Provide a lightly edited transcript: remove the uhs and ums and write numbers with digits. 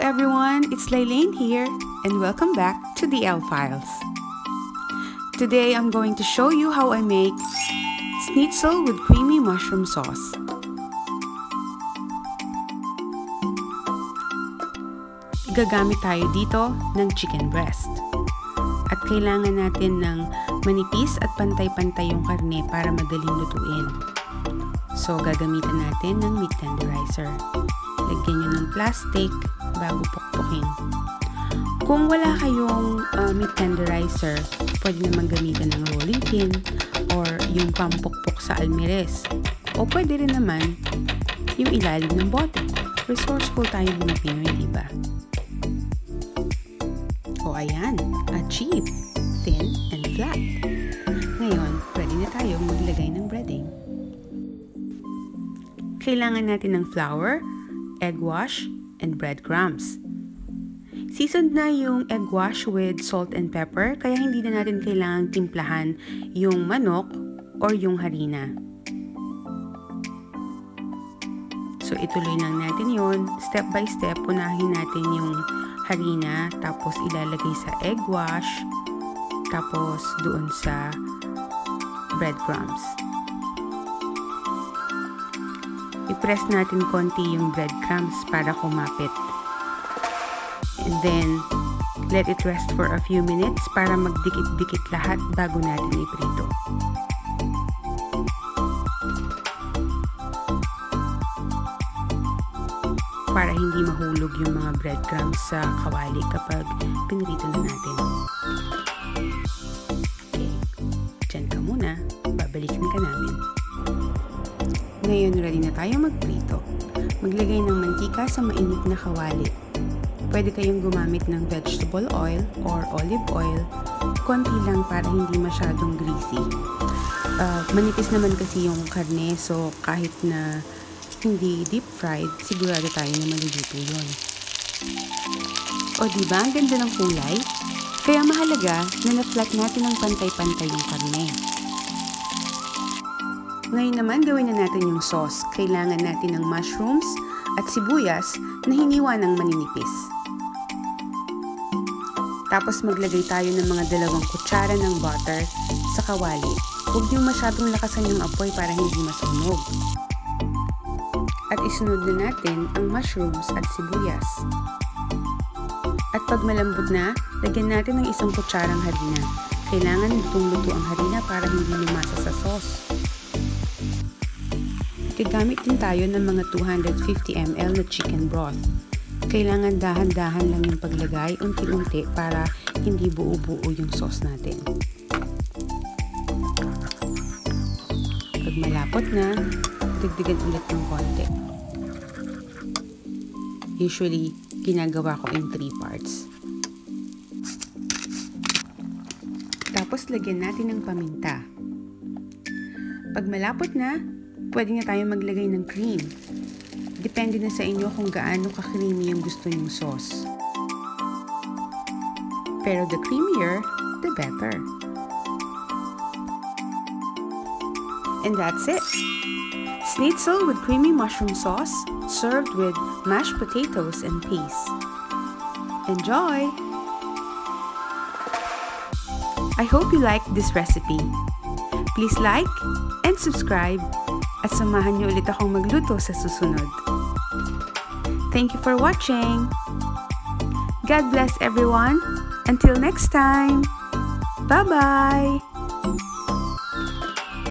everyone, it's Laylene here and welcome back to the Elle Files. Today I'm going to show you how I make schnitzel with creamy mushroom sauce. Gagamit tayo dito ng chicken breast. At kailangan natin ng manipis at pantay-pantay yung karne para madaling lutuin. So gagamitan natin ng meat tenderizer. Lagyan nyo ng plastic bago pukpukin. Kung wala kayong meat tenderizer, pwede naman gamitan ng rolling pin or yung pampukpok sa almirez. O pwede rin naman yung ilalim ng bote. Resourceful tayo mga Pinoy, diba? O ayan, achieve! Thin and flat. Ngayon, pwede na tayong maglagay ng breading. Kailangan natin ng flour, egg wash, and breadcrumbs. Seasoned na yung egg wash with salt and pepper, kaya hindi na natin kailangang timplahan yung manok or yung harina. So ituloy lang natin yon. Step by step, unahin natin yung harina, tapos ilalagay sa egg wash, tapos doon sa breadcrumbs. I-press natin konti yung breadcrumbs para kumapit. And then, let it rest for a few minutes para magdikit-dikit lahat bago natin iprito. Para hindi mahulog yung mga breadcrumbs sa kawali kapag pinrito na natin. Okay, dyan ka muna. Babalikan ka namin. Ngayon, ready na tayo magprito. Maglagay ng mantika sa mainit na kawali. Pwede kayong gumamit ng vegetable oil or olive oil. Konti lang para hindi masyadong greasy. Manipis naman kasi yung karne, so kahit na hindi deep fried, sigurado tayo na maluluto yun. O diba, ang ganda ng kulay? Kaya mahalaga na na-flat natin ng pantay-pantay yung karne. Ngayon naman, gawin na natin yung sauce. Kailangan natin ng mushrooms at sibuyas na hiniwa ng maninipis. Tapos maglagay tayo ng mga 2 kutsara ng butter sa kawali. Huwag niyong masyadong lakasan yung apoy para hindi masunog. At isunod na natin ang mushrooms at sibuyas. At pag malambot na, lagyan natin ng 1 kutsarang harina. Kailangan lutong-luto ang harina para hindi lumasa sa sauce. Gagamit din tayo ng mga 250 ml na chicken broth. Kailangan dahan-dahan lang yung paglagay, unti-unti para hindi buo-buo yung sauce natin. Pag malapot na, dagdagan ulit ng konti. Usually, ginagawa ko in 3 parts. Tapos, lagyan natin ng paminta. Pag malapot na, pwede na tayo maglagay ng cream. Depende na sa inyo kung gaano ka-creamy yung gusto nyong sauce. Pero the creamier, the better. And that's it! Schnitzel with creamy mushroom sauce, served with mashed potatoes and peas. Enjoy! I hope you liked this recipe. Please like and subscribe at samahan niyo ulit akong magluto sa susunod. Thank you for watching! God bless everyone! Until next time! Bye-bye!